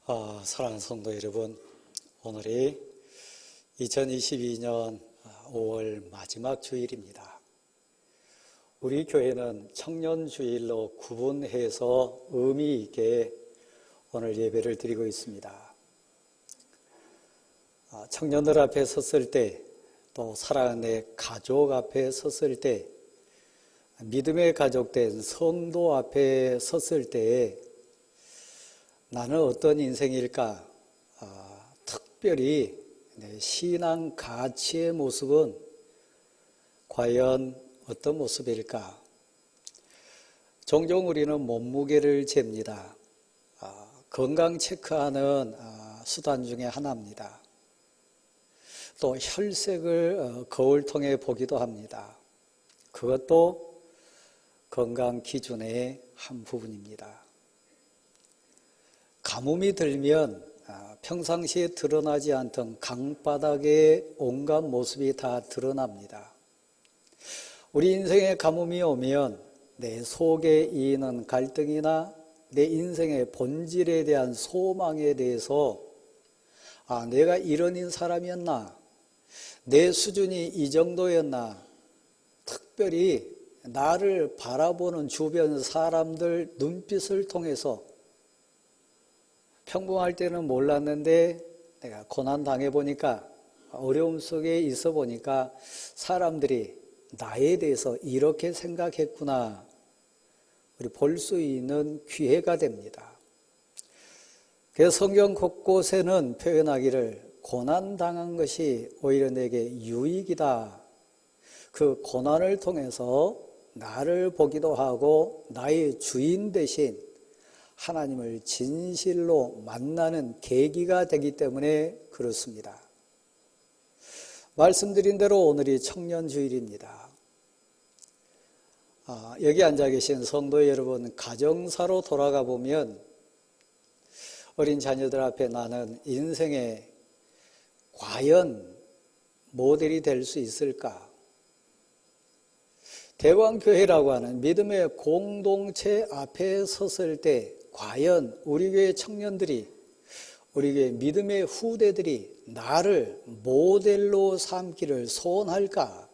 사랑하는 성도 여러분, 오늘이 2022년 5월 마지막 주일입니다. 우리 교회는 청년주일로 구분해서 의미 있게 오늘 예배를 드리고 있습니다. 청년들 앞에 섰을 때, 또 사랑하는 내 가족 앞에 섰을 때, 믿음의 가족된 성도 앞에 섰을 때에 나는 어떤 인생일까? 특별히 내 신앙 가치의 모습은 과연 어떤 모습일까? 종종 우리는 몸무게를 잽니다. 건강 체크하는 수단 중에 하나입니다. 또 혈색을 거울 통해 보기도 합니다. 그것도 건강 기준의 한 부분입니다. 가뭄이 들면 평상시에 드러나지 않던 강바닥의 온갖 모습이 다 드러납니다. 우리 인생에 가뭄이 오면 내 속에 이는 갈등이나 내 인생의 본질에 대한 소망에 대해서 내가 이런 사람이었나? 내 수준이 이 정도였나? 특별히 나를 바라보는 주변 사람들 눈빛을 통해서 평범할 때는 몰랐는데 내가 고난 당해보니까, 어려움 속에 있어 보니까 사람들이 나에 대해서 이렇게 생각했구나, 우리 볼 수 있는 기회가 됩니다. 그래서 성경 곳곳에는 표현하기를 고난 당한 것이 오히려 내게 유익이다. 그 고난을 통해서 나를 보기도 하고 나의 주인 대신 하나님을 진실로 만나는 계기가 되기 때문에 그렇습니다. 말씀드린 대로 오늘이 청년주일입니다. 여기 앉아 계신 성도 여러분, 가정사로 돌아가 보면 어린 자녀들 앞에 나는 인생에 과연 모델이 될 수 있을까? 대왕교회라고 하는 믿음의 공동체 앞에 섰을 때 과연 우리 교회 청년들이, 우리 교회 믿음의 후대들이 나를 모델로 삼기를 소원할까?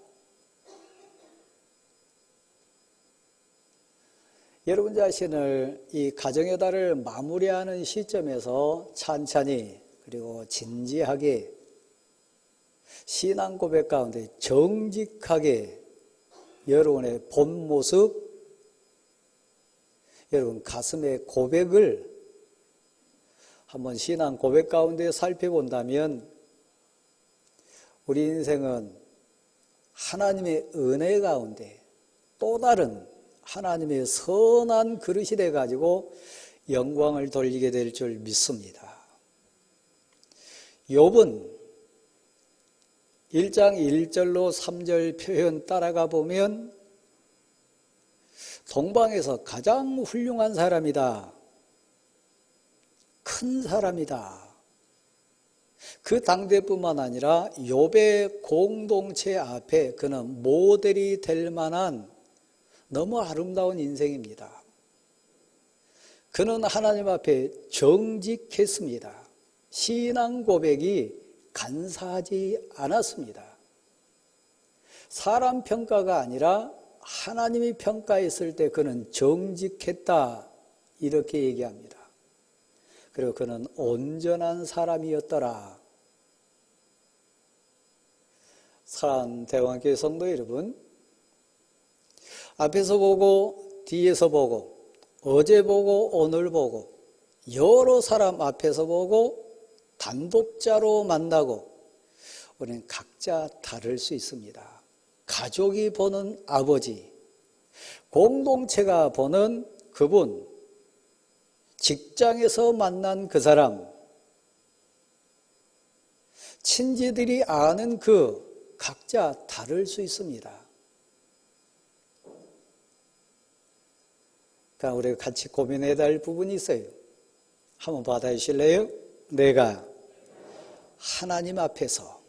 여러분 자신을 이 가정의 달을 마무리하는 시점에서 찬찬히 그리고 진지하게 신앙 고백 가운데 정직하게 여러분의 본 모습, 여러분 가슴의 고백을 한번 신앙 고백 가운데 살펴본다면 우리 인생은 하나님의 은혜 가운데 또 다른 하나님의 선한 그릇이 돼가지고 영광을 돌리게 될 줄 믿습니다. 욥은 1장 1절로 3절 표현 따라가 보면 동방에서 가장 훌륭한 사람이다. 큰 사람이다. 그 당대뿐만 아니라 욥의 공동체 앞에 그는 모델이 될 만한 너무 아름다운 인생입니다. 그는 하나님 앞에 정직했습니다. 신앙 고백이 간사하지 않았습니다. 사람 평가가 아니라 하나님이 평가했을 때 그는 정직했다, 이렇게 얘기합니다. 그리고 그는 온전한 사람이었더라. 사랑하는 대왕교회 성도 여러분, 앞에서 보고 뒤에서 보고 어제 보고 오늘 보고 여러 사람 앞에서 보고 단독자로 만나고 우리는 각자 다를 수 있습니다. 가족이 보는 아버지, 공동체가 보는 그분, 직장에서 만난 그 사람, 친지들이 아는 그 각자 다를 수 있습니다. 그러니까 우리가 같이 고민해야 할 부분이 있어요. 한번 받아주실래요? 내가 하나님 앞에서,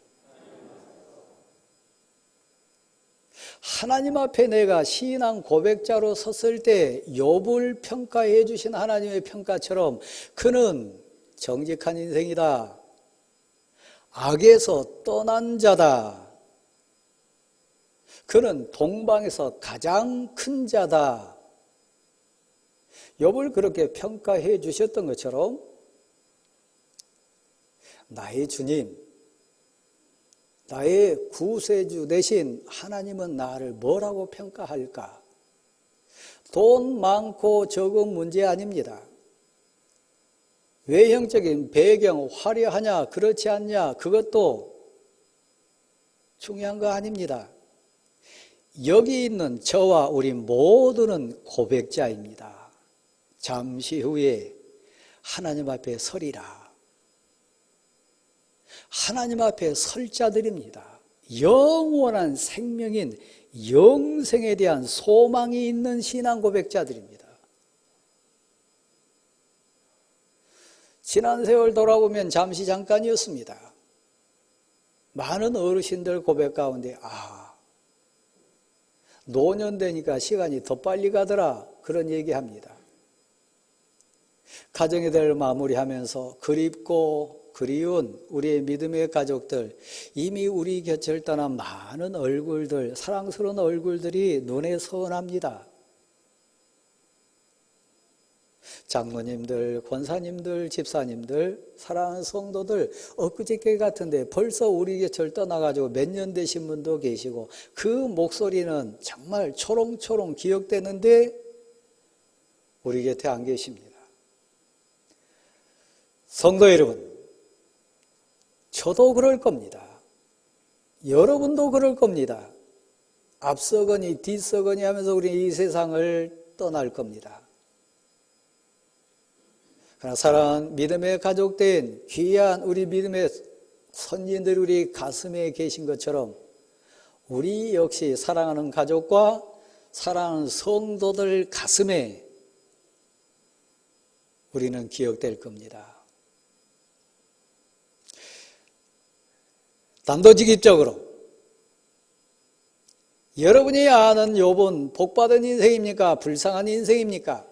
하나님 앞에 내가 신앙 고백자로 섰을 때 욥을 평가해 주신 하나님의 평가처럼 그는 정직한 인생이다. 악에서 떠난 자다. 그는 동방에서 가장 큰 자다. 욥을 그렇게 평가해 주셨던 것처럼 나의 주님, 나의 구세주 대신 하나님은 나를 뭐라고 평가할까? 돈 많고 적은 문제 아닙니다. 외형적인 배경 화려하냐 그렇지 않냐 그것도 중요한 거 아닙니다. 여기 있는 저와 우리 모두는 고백자입니다. 잠시 후에 하나님 앞에 서리라. 하나님 앞에 설 자들입니다. 영원한 생명인 영생에 대한 소망이 있는 신앙 고백자들입니다. 지난 세월 돌아보면 잠시 잠깐이었습니다. 많은 어르신들 고백 가운데 노년 되니까 시간이 더 빨리 가더라 그런 얘기합니다. 가정의 달 마무리하면서 그립고 그리운 우리의 믿음의 가족들, 이미 우리 곁을 떠난 많은 얼굴들, 사랑스러운 얼굴들이 눈에 선합니다. 장로님들, 권사님들, 집사님들, 사랑하는 성도들, 엊그저께 같은데 벌써 우리 곁을 떠나가지고 몇 년 되신 분도 계시고 그 목소리는 정말 초롱초롱 기억되는데 우리 곁에 안 계십니다. 성도 여러분, 저도 그럴 겁니다. 여러분도 그럴 겁니다. 앞서거니 뒤서거니 하면서 우리 이 세상을 떠날 겁니다. 그러나 사랑하는 믿음의 가족된 귀한 우리 믿음의 선진들이 우리 가슴에 계신 것처럼 우리 역시 사랑하는 가족과 사랑하는 성도들 가슴에 우리는 기억될 겁니다. 단도직입적으로 여러분이 아는 욥은 복받은 인생입니까? 불쌍한 인생입니까?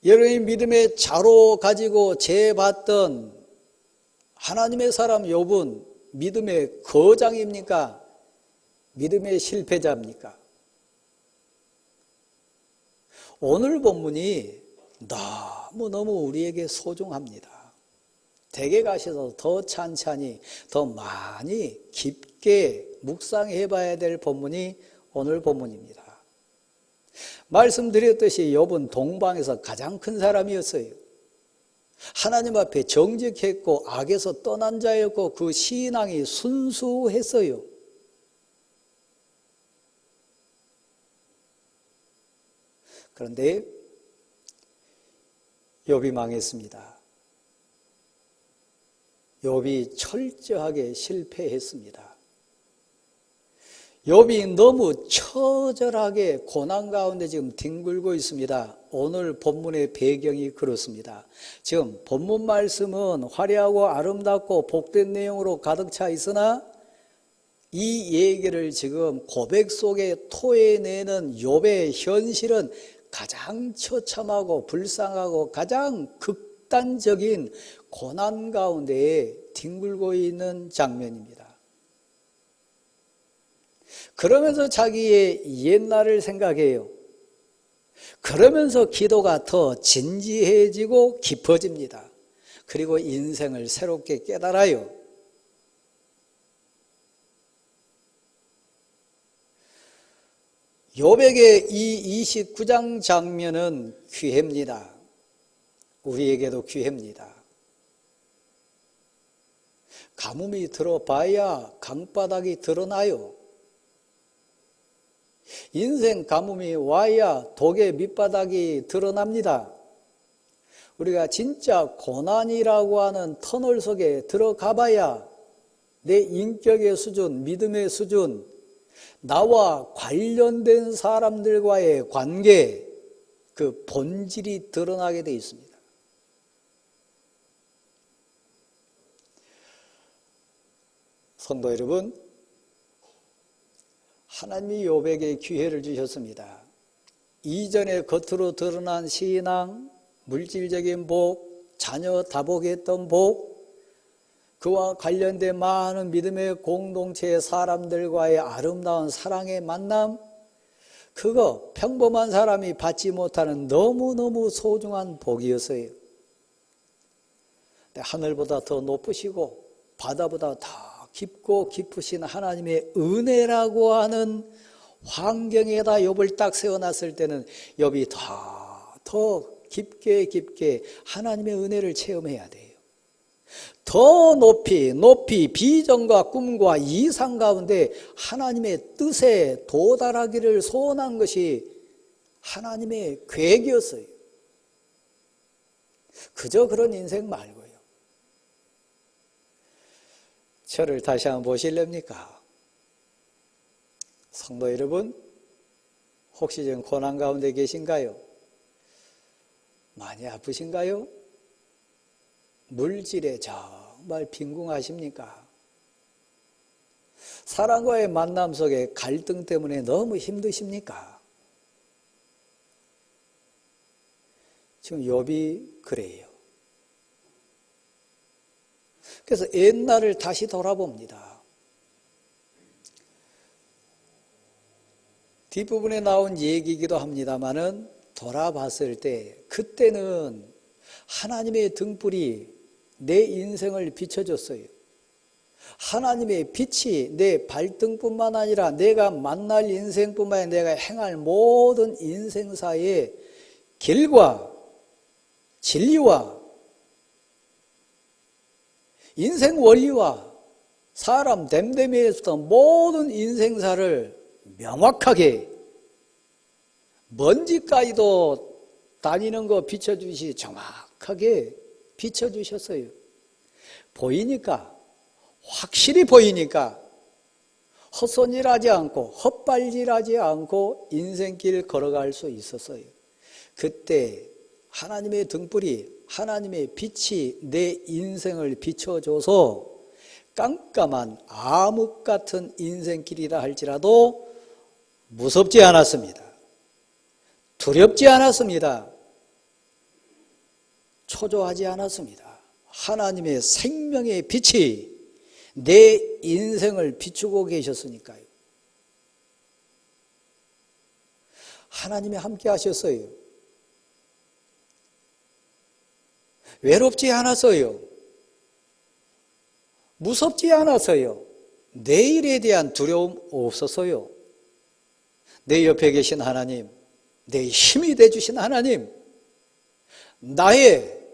여러분이 믿음의 자로 가지고 재봤던 하나님의 사람 욥은 믿음의 거장입니까? 믿음의 실패자입니까? 오늘 본문이 너무너무 우리에게 소중합니다. 댁에 가셔서 더 찬찬히 더 많이 깊게 묵상해 봐야 될 본문이 오늘 본문입니다. 말씀드렸듯이 욥은 동방에서 가장 큰 사람이었어요. 하나님 앞에 정직했고 악에서 떠난 자였고 그 신앙이 순수했어요. 그런데 욥이 망했습니다. 욥이 철저하게 실패했습니다. 욥이 너무 처절하게 고난 가운데 지금 뒹굴고 있습니다. 오늘 본문의 배경이 그렇습니다. 지금 본문 말씀은 화려하고 아름답고 복된 내용으로 가득 차 있으나 이 얘기를 지금 고백 속에 토해내는 욥의 현실은 가장 처참하고 불쌍하고 가장 극단적인 고난 가운데에 뒹굴고 있는 장면입니다. 그러면서 자기의 옛날을 생각해요. 그러면서 기도가 더 진지해지고 깊어집니다. 그리고 인생을 새롭게 깨달아요. 욥에게 이 29장 장면은 귀합니다. 우리에게도 귀합니다. 가뭄이 들어봐야 강바닥이 드러나요. 인생 가뭄이 와야 독의 밑바닥이 드러납니다. 우리가 진짜 고난이라고 하는 터널 속에 들어가 봐야 내 인격의 수준, 믿음의 수준, 나와 관련된 사람들과의 관계, 그 본질이 드러나게 되어 있습니다. 성도 여러분, 하나님이 욥에게 기회를 주셨습니다. 이전에 겉으로 드러난 신앙, 물질적인 복, 자녀 다복에 했던 복, 그와 관련된 많은 믿음의 공동체의 사람들과의 아름다운 사랑의 만남, 그거 평범한 사람이 받지 못하는 너무너무 소중한 복이었어요. 하늘보다 더 높으시고 바다보다 더 깊고 깊으신 하나님의 은혜라고 하는 환경에다 욥을 딱 세워놨을 때는 욥이 더 깊게 하나님의 은혜를 체험해야 돼요. 더 높이 비전과 꿈과 이상 가운데 하나님의 뜻에 도달하기를 소원한 것이 하나님의 계획이었어요. 그저 그런 인생 말고요. 저를 다시 한번 보실랍니까? 성도 여러분, 혹시 지금 고난 가운데 계신가요? 많이 아프신가요? 물질에 정말 빈궁하십니까? 사람과의 만남 속에 갈등 때문에 너무 힘드십니까? 지금 욥이 그래요. 그래서 옛날을 다시 돌아봅니다. 뒷부분에 나온 얘기이기도 합니다만은 돌아봤을 때 그때는 하나님의 등불이 내 인생을 비춰줬어요. 하나님의 빛이 내 발등뿐만 아니라 내가 만날 인생뿐만 아니라 내가 행할 모든 인생사의 길과 진리와 인생 원리와 사람 됨됨이에서부터 모든 인생사를 명확하게 먼지까지도 다니는 거 비춰주시 정확하게 비춰주셨어요. 보이니까, 확실히 보이니까 헛손질하지 않고 헛발질하지 않고 인생길 걸어갈 수 있었어요. 그때 하나님의 등불이, 하나님의 빛이 내 인생을 비춰줘서 깜깜한 암흑 같은 인생길이라 할지라도 무섭지 않았습니다. 두렵지 않았습니다. 초조하지 않았습니다. 하나님의 생명의 빛이 내 인생을 비추고 계셨으니까요. 하나님이 함께 하셨어요. 외롭지 않았어요. 무섭지 않았어요. 내일에 대한 두려움 없었어요. 내 옆에 계신 하나님, 내 힘이 되주신 하나님, 나의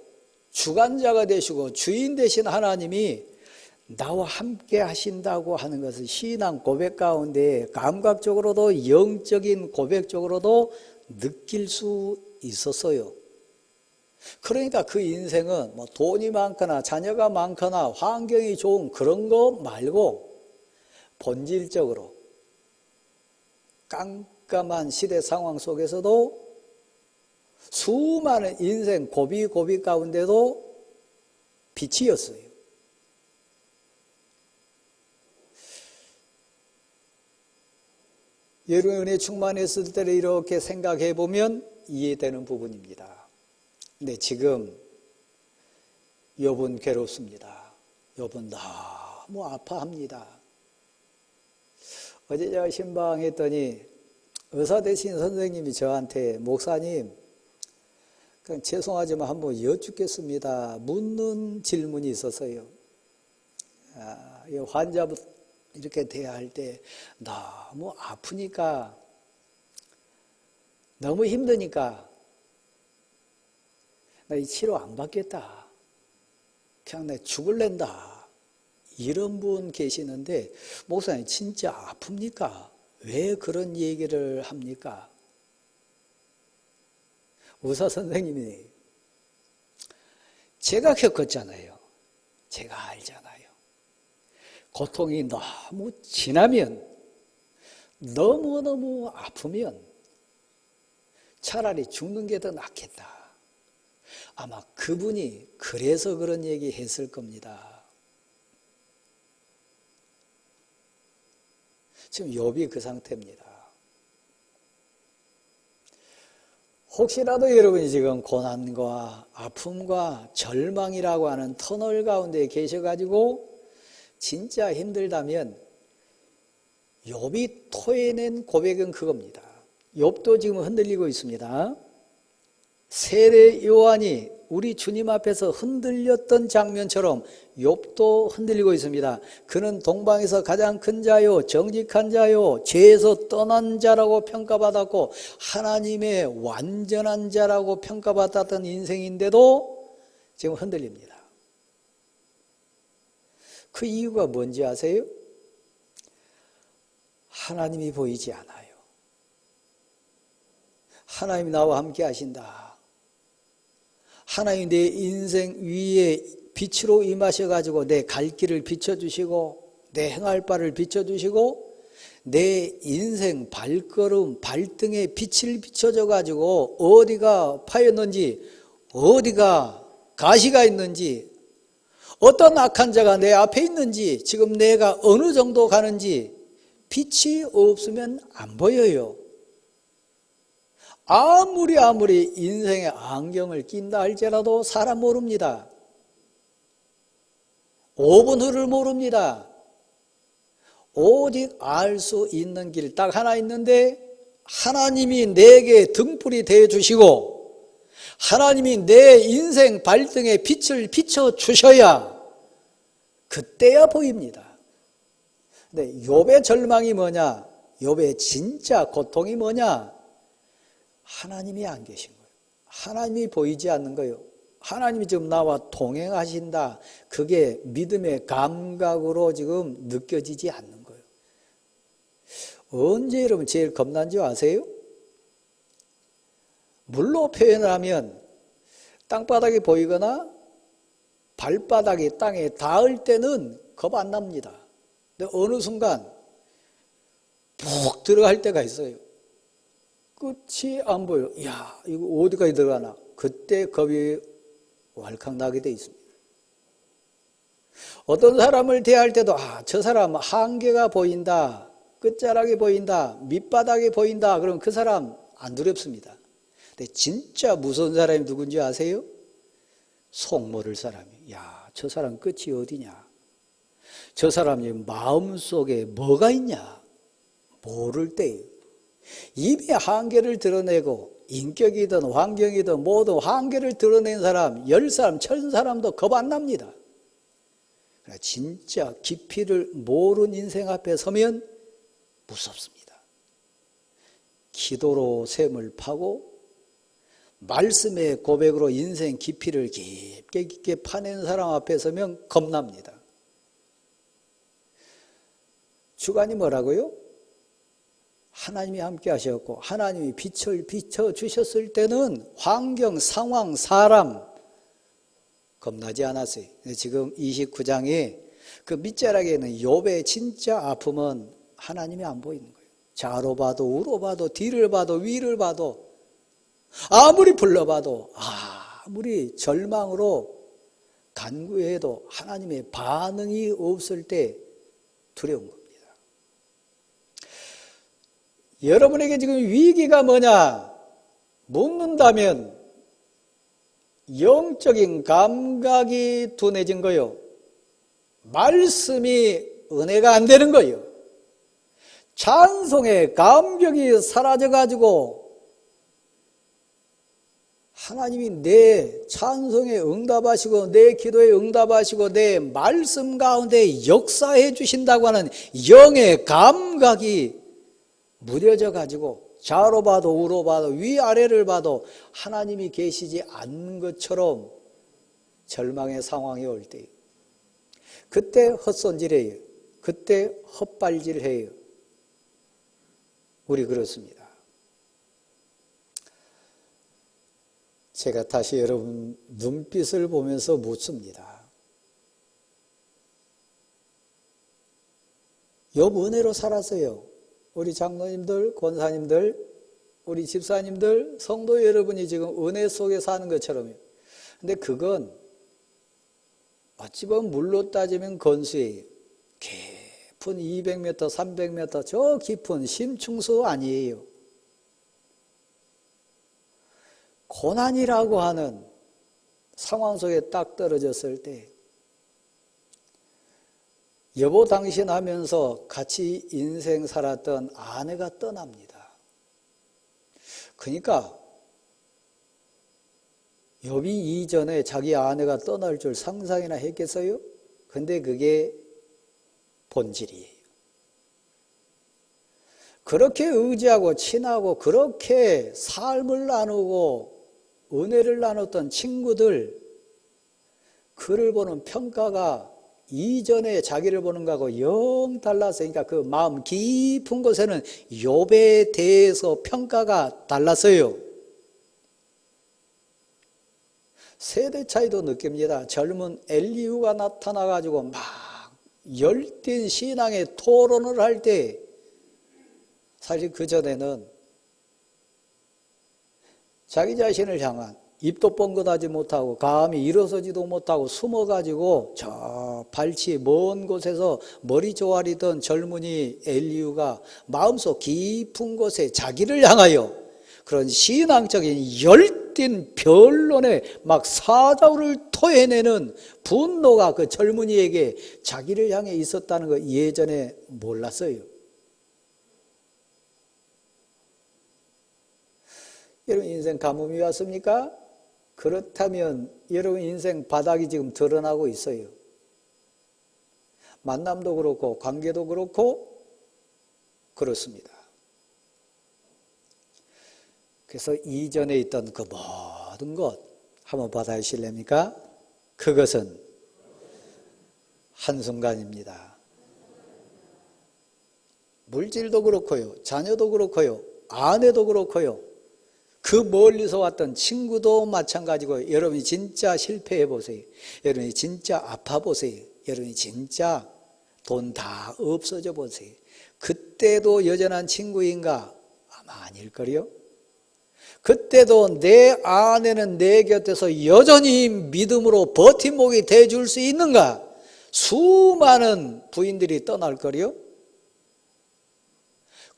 주관자가 되시고 주인 되신 하나님이 나와 함께 하신다고 하는 것을 신앙 고백 가운데 감각적으로도 영적인 고백적으로도 느낄 수 있었어요. 그러니까 그 인생은 뭐 돈이 많거나 자녀가 많거나 환경이 좋은 그런 거 말고 본질적으로 깜깜한 시대 상황 속에서도 수많은 인생 고비 가운데도 빛이었어요. 여러분 은혜 충만했을 때를 이렇게 생각해 보면 이해되는 부분입니다. 근데 지금 욥은 괴롭습니다. 욥은 너무 아파합니다. 어제 제가 신방했더니 의사 되신 선생님이 저한테 목사님 그냥 죄송하지만 한번 여쭙겠습니다. 묻는 질문이 있어서요. 환자 이렇게 대할 때 너무 아프니까 너무 힘드니까 나 이 치료 안 받겠다. 그냥 내 죽을랜다. 이런 분 계시는데 목사님 진짜 아픕니까? 왜 그런 얘기를 합니까? 의사 선생님이 제가 겪었잖아요. 제가 알잖아요. 고통이 너무 지나면 너무너무 아프면 차라리 죽는 게 더 낫겠다. 아마 그분이 그래서 그런 얘기 했을 겁니다. 지금 욥이 그 상태입니다. 혹시라도 여러분이 지금 고난과 아픔과 절망이라고 하는 터널 가운데 계셔가지고 진짜 힘들다면 욥이 토해낸 고백은 그겁니다. 욥도 지금 흔들리고 있습니다. 세례 요한이 우리 주님 앞에서 흔들렸던 장면처럼 욥도 흔들리고 있습니다. 그는 동방에서 가장 큰 자요, 정직한 자요, 죄에서 떠난 자라고 평가받았고 하나님의 완전한 자라고 평가받았던 인생인데도 지금 흔들립니다. 그 이유가 뭔지 아세요? 하나님이 보이지 않아요. 하나님이 나와 함께 하신다. 하나님 내 인생 위에 빛으로 임하셔가지고 내 갈 길을 비춰주시고 내 행할 바를 비춰주시고 내 인생 발걸음 발등에 빛을 비춰줘가지고 어디가 파였는지 어디가 가시가 있는지 어떤 악한 자가 내 앞에 있는지 지금 내가 어느 정도 가는지 빛이 없으면 안 보여요. 아무리 인생의 안경을 낀다 할지라도 사람 모릅니다. 5분 후를 모릅니다. 오직 알 수 있는 길 딱 하나 있는데 하나님이 내게 등불이 되어주시고 하나님이 내 인생 발등에 빛을 비춰주셔야 그때야 보입니다. 근데 욥의 절망이 뭐냐? 욥의 진짜 고통이 뭐냐? 하나님이 안 계신 거예요. 하나님이 보이지 않는 거예요. 하나님이 지금 나와 동행하신다. 그게 믿음의 감각으로 지금 느껴지지 않는 거예요. 언제 여러분 제일 겁난 줄 아세요? 물로 표현을 하면 땅바닥이 보이거나 발바닥이 땅에 닿을 때는 겁 안 납니다. 근데 어느 순간 푹 들어갈 때가 있어요. 끝이 안 보여. 야, 이거 어디까지 들어가나? 그때 겁이 왈칵 나게 돼 있습니다. 어떤 사람을 대할 때도 저 사람 한계가 보인다. 끝자락이 보인다. 밑바닥이 보인다. 그럼 그 사람 안 두렵습니다. 근데 진짜 무서운 사람이 누군지 아세요? 속 모를 사람이. 야, 저 사람 끝이 어디냐? 저 사람이 마음속에 뭐가 있냐? 모를 때예요. 입의 한계를 드러내고 인격이든 환경이든 모든 한계를 드러낸 사람 10사람, 1000사람도 겁 안 납니다. 진짜 깊이를 모르는 인생 앞에 서면 무섭습니다. 기도로 샘을 파고 말씀의 고백으로 인생 깊이를 깊게 파낸 사람 앞에 서면 겁납니다. 주관이 뭐라고요? 하나님이 함께 하셨고 하나님이 빛을 비춰주셨을 때는 환경, 상황, 사람 겁나지 않았어요. 지금 29장에 그 밑자락에 있는 욥의 진짜 아픔은 하나님이 안 보이는 거예요. 좌로 봐도 우로 봐도 뒤를 봐도 위를 봐도 아무리 불러봐도 아무리 절망으로 간구해도 하나님의 반응이 없을 때 두려운 겁니다. 여러분에게 지금 위기가 뭐냐? 묻는다면 영적인 감각이 둔해진 거요. 말씀이 은혜가 안 되는 거요. 찬송의 감격이 사라져가지고 하나님이 내 찬송에 응답하시고 내 기도에 응답하시고 내 말씀 가운데 역사해 주신다고 하는 영의 감각이 무뎌져 가지고 좌로 봐도 우로 봐도 위아래를 봐도 하나님이 계시지 않는 것처럼 절망의 상황이 올 때 그때 헛손질해요. 그때 헛발질해요. 우리 그렇습니다. 제가 다시 여러분 눈빛을 보면서 묻습니다. 욥 은혜로 살았어요. 우리 장로님들, 권사님들, 우리 집사님들, 성도 여러분이 지금 은혜 속에 사는 것처럼요. 근데 그건 어찌 보면 물로 따지면 건수예요. 깊은 200m, 300m 저 깊은 심층수 아니에요. 고난이라고 하는 상황 속에 딱 떨어졌을 때 여보 당신 하면서 같이 인생 살았던 아내가 떠납니다. 그러니까 욥이 이전에 자기 아내가 떠날 줄 상상이나 했겠어요? 근데 그게 본질이에요. 그렇게 의지하고 친하고 그렇게 삶을 나누고 은혜를 나눴던 친구들, 그를 보는 평가가 이전에 자기를 보는 거하고 영 달랐으니까 그 마음 깊은 곳에는 욥에 대해서 평가가 달랐어요. 세대 차이도 느낍니다. 젊은 엘리후가 나타나가지고 막 열띤 신앙의 토론을 할 때 사실 그전에는 자기 자신을 향한 입도 뻥긋하지 못하고 감히 일어서지도 못하고 숨어가지고 저 발치 먼 곳에서 머리 조아리던 젊은이 엘리후가 마음속 깊은 곳에 자기를 향하여 그런 신앙적인 열띤 변론에 막 사자우를 토해내는 분노가 그 젊은이에게 자기를 향해 있었다는 거 예전에 몰랐어요. 여러분 인생 가뭄이 왔습니까? 그렇다면 여러분 인생 바닥이 지금 드러나고 있어요. 만남도 그렇고 관계도 그렇고 그렇습니다. 그래서 이전에 있던 그 모든 것 한번 받아주실랍니까? 그것은 한순간입니다. 물질도 그렇고요. 자녀도 그렇고요. 아내도 그렇고요. 그 멀리서 왔던 친구도 마찬가지고 여러분이 진짜 실패해 보세요. 여러분이 진짜 아파 보세요. 여러분이 진짜 돈 다 없어져 보세요. 그때도 여전한 친구인가? 아마 아닐걸요? 그때도 내 아내는 내 곁에서 여전히 믿음으로 버팀목이 돼줄 수 있는가? 수많은 부인들이 떠날 거요.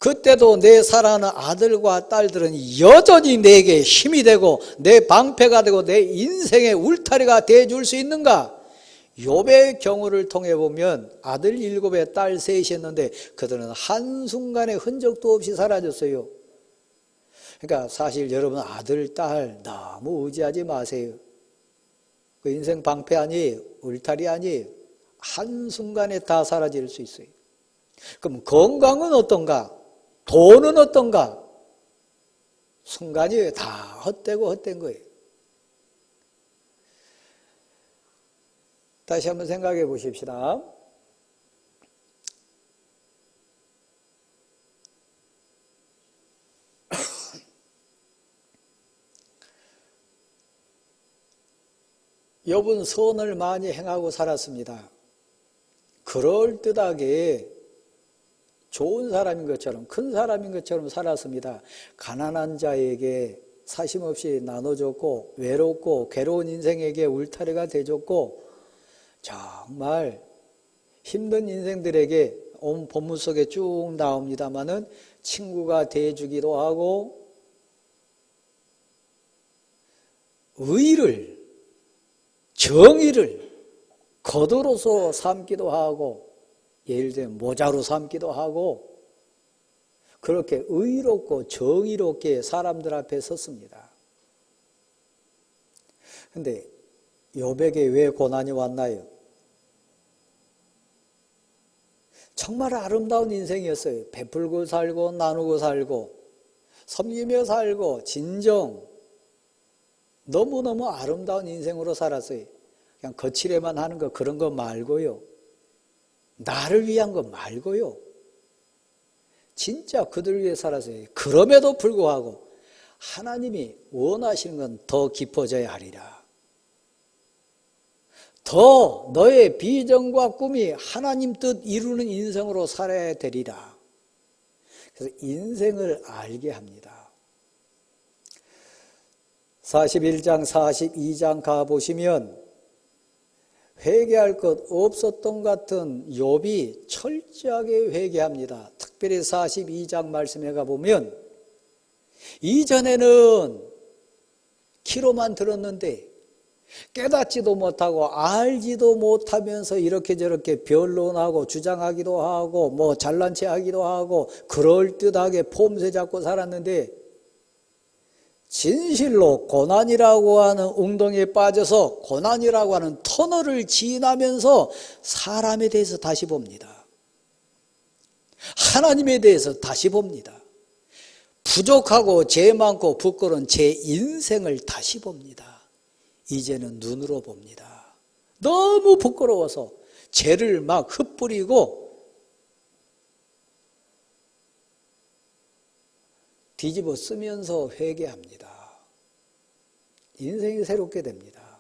그때도 내 사랑하는 아들과 딸들은 여전히 내게 힘이 되고 내 방패가 되고 내 인생의 울타리가 돼줄 수 있는가? 욥의 경우를 통해 보면 아들 7에 딸 3이었는데 그들은 한순간에 흔적도 없이 사라졌어요. 그러니까 사실 여러분 아들, 딸 너무 의지하지 마세요. 그 인생 방패 아니에요. 울타리 아니에요. 한순간에 다 사라질 수 있어요. 그럼 건강은 어떤가? 돈은 어떤가? 순간이에요. 다 헛되고 헛된 거예요. 다시 한번 생각해 보십시다. 욥은 선을 많이 행하고 살았습니다. 그럴듯하게 좋은 사람인 것처럼 큰 사람인 것처럼 살았습니다. 가난한 자에게 사심없이 나눠줬고 외롭고 괴로운 인생에게 울타리가 돼줬고 정말 힘든 인생들에게 온 본문 속에 쭉 나옵니다마는 친구가 돼주기도 하고 의를 정의를 거두로서 삼기도 하고 예를 들면 모자로 삼기도 하고 그렇게 의롭고 정의롭게 사람들 앞에 섰습니다. 그런데 욥에게 왜 고난이 왔나요? 정말 아름다운 인생이었어요. 베풀고 살고 나누고 살고 섬기며 살고 진정 너무너무 아름다운 인생으로 살았어요. 그냥 거칠에만 하는 거 그런 거 말고요. 나를 위한 거 말고요. 진짜 그들 위해 살았어요. 그럼에도 불구하고 하나님이 원하시는 건 더 깊어져야 하리라. 더 너의 비전과 꿈이 하나님 뜻 이루는 인생으로 살아야 되리라. 그래서 인생을 알게 합니다. 41장, 42장 가보시면 회개할 것 없었던 같은 욥이 철저하게 회개합니다. 특별히 42장 말씀에 가보면 이전에는 귀로만 들었는데 깨닫지도 못하고 알지도 못하면서 이렇게 저렇게 변론하고 주장하기도 하고 뭐 잘난 체 하기도 하고 그럴듯하게 폼새 잡고 살았는데 진실로 고난이라고 하는 웅덩이에 빠져서 고난이라고 하는 터널을 지나면서 사람에 대해서 다시 봅니다. 하나님에 대해서 다시 봅니다. 부족하고 죄 많고 부끄러운 제 인생을 다시 봅니다. 이제는 눈으로 봅니다. 너무 부끄러워서 죄를 막 흩뿌리고 뒤집어 쓰면서 회개합니다. 인생이 새롭게 됩니다.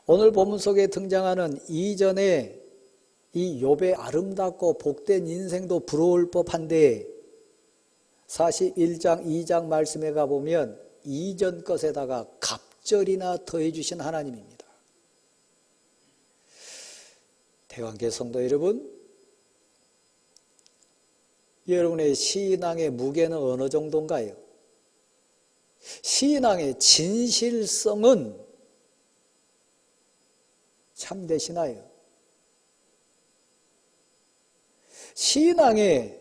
오늘 본문 속에 등장하는 이전에 이 욥의 아름답고 복된 인생도 부러울 법한데 41장 2장 말씀에 가보면 이전 것에다가 갑절이나 더해 주신 하나님입니다. 대관계 성도 여러분, 여러분의 신앙의 무게는 어느 정도인가요? 신앙의 진실성은 참되시나요? 신앙의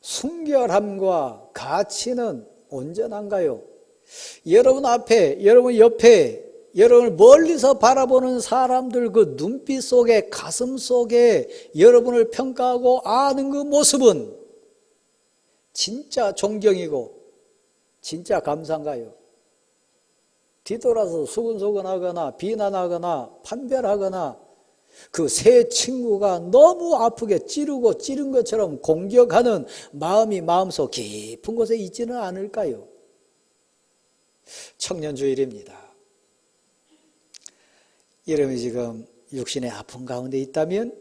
순결함과 가치는 온전한가요? 여러분 앞에, 여러분 옆에, 여러분을 멀리서 바라보는 사람들 그 눈빛 속에, 가슴 속에 여러분을 평가하고 아는 그 모습은 진짜 존경이고 진짜 감사인가요? 뒤돌아서 수근수근하거나 비난하거나 판별하거나 그 새 친구가 너무 아프게 찌르고 찌른 것처럼 공격하는 마음이 마음속 깊은 곳에 있지는 않을까요? 청년주일입니다. 여러분이 지금 육신의 아픈 가운데 있다면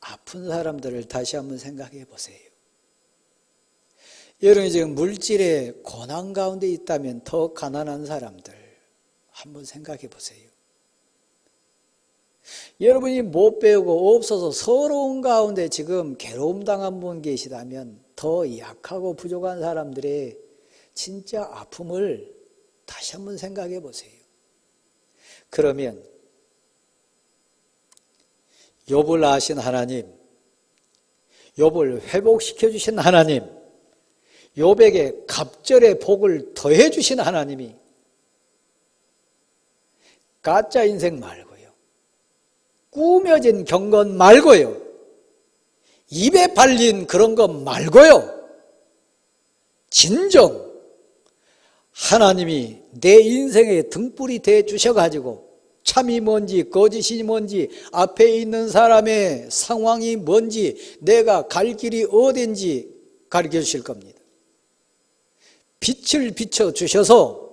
아픈 사람들을 다시 한번 생각해 보세요. 여러분이 지금 물질의 고난 가운데 있다면 더 가난한 사람들 한번 생각해 보세요. 여러분이 못 배우고 없어서 서러운 가운데 지금 괴로움 당한 분 계시다면 더 약하고 부족한 사람들의 진짜 아픔을 다시 한번 생각해 보세요. 그러면 욥을 아신 하나님, 욥을 회복시켜 주신 하나님, 욥에게 갑절의 복을 더해 주신 하나님이 가짜 인생 말고요, 꾸며진 경건 말고요, 입에 발린 그런 것 말고요, 진정 하나님이 내 인생의 등불이 돼 주셔가지고 참이 뭔지 거짓이 뭔지 앞에 있는 사람의 상황이 뭔지 내가 갈 길이 어딘지 가르쳐 주실 겁니다. 빛을 비춰 주셔서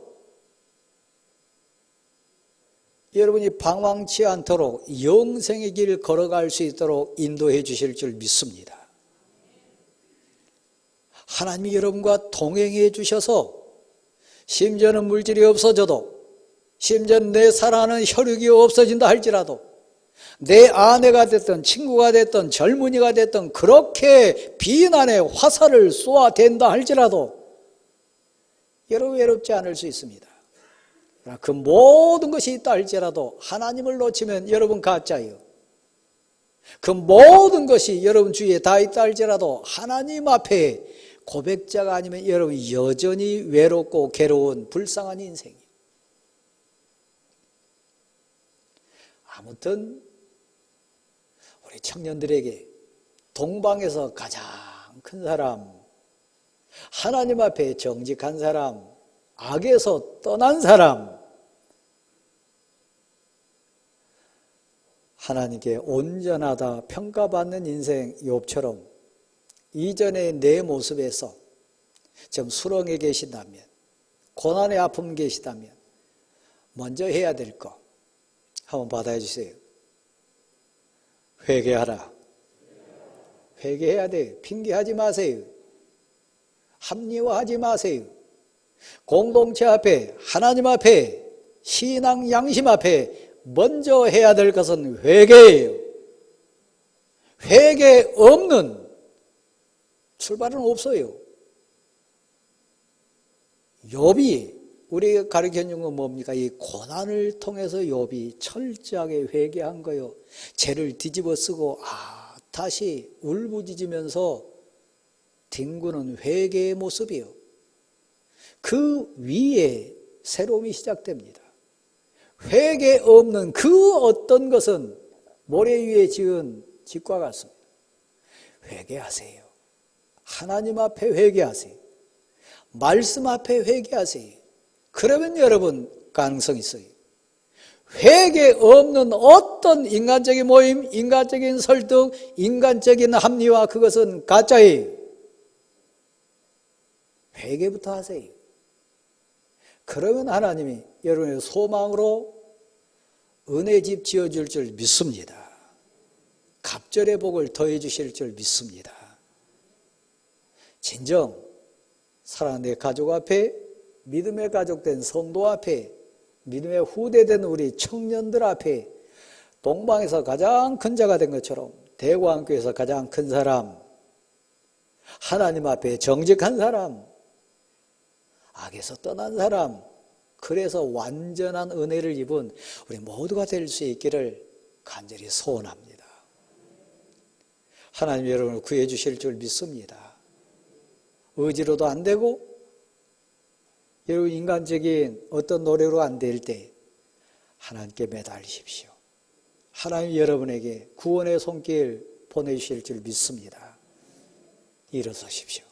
여러분이 방황치 않도록 영생의 길을 걸어갈 수 있도록 인도해 주실 줄 믿습니다. 하나님이 여러분과 동행해 주셔서 심지어는 물질이 없어져도, 심지어는 내 사랑하는 혈육이 없어진다 할지라도, 내 아내가 됐든 친구가 됐든 젊은이가 됐든 그렇게 비난의 화살을 쏘아댄다 할지라도 여러분 외롭지 않을 수 있습니다. 그 모든 것이 있다 할지라도 하나님을 놓치면 여러분 가짜예요. 그 모든 것이 여러분 주위에 다 있다 할지라도 하나님 앞에 고백자가 아니면 여러분 여전히 외롭고 괴로운 불쌍한 인생이에요. 아무튼 우리 청년들에게 동방에서 가장 큰 사람, 하나님 앞에 정직한 사람, 악에서 떠난 사람, 하나님께 온전하다 평가받는 인생 욥처럼 이전의 내 모습에서 지금 수렁에 계신다면, 고난의 아픔 계시다면 먼저 해야 될 거 한번 받아해 주세요. 회개하라. 회개해야 돼요. 핑계하지 마세요. 합리화하지 마세요. 공동체 앞에, 하나님 앞에, 신앙 양심 앞에 먼저 해야 될 것은 회개예요. 회개 없는 출발은 없어요. 욥이 우리가 가르쳐준 건 뭡니까? 이 고난을 통해서 욥이 철저하게 회개한 거요. 죄를 뒤집어 쓰고 다시 울부짖으면서 뒹구는 회개의 모습이요. 그 위에 새로움이 시작됩니다. 회개 없는 그 어떤 것은 모래 위에 지은 집과 같습니다. 회개하세요. 하나님 앞에 회개하세요. 말씀 앞에 회개하세요. 그러면 여러분 가능성이 있어요. 회개 없는 어떤 인간적인 모임, 인간적인 설득, 인간적인 합리화, 그것은 가짜예요. 회개부터 하세요. 그러면 하나님이 여러분의 소망으로 은혜집 지어줄 줄 믿습니다. 갑절의 복을 더해 주실 줄 믿습니다. 진정 사랑하는 내 가족 앞에, 믿음의 가족된 성도 앞에, 믿음의 후대된 우리 청년들 앞에 동방에서 가장 큰 자가 된 것처럼 대구한교에서 가장 큰 사람, 하나님 앞에 정직한 사람, 악에서 떠난 사람, 그래서 완전한 은혜를 입은 우리 모두가 될 수 있기를 간절히 소원합니다. 하나님 여러분을 구해 주실 줄 믿습니다. 의지로도 안 되고 여러분 인간적인 어떤 노력으로 안 될 때 하나님께 매달리십시오. 하나님 여러분에게 구원의 손길 보내주실 줄 믿습니다. 일어서십시오.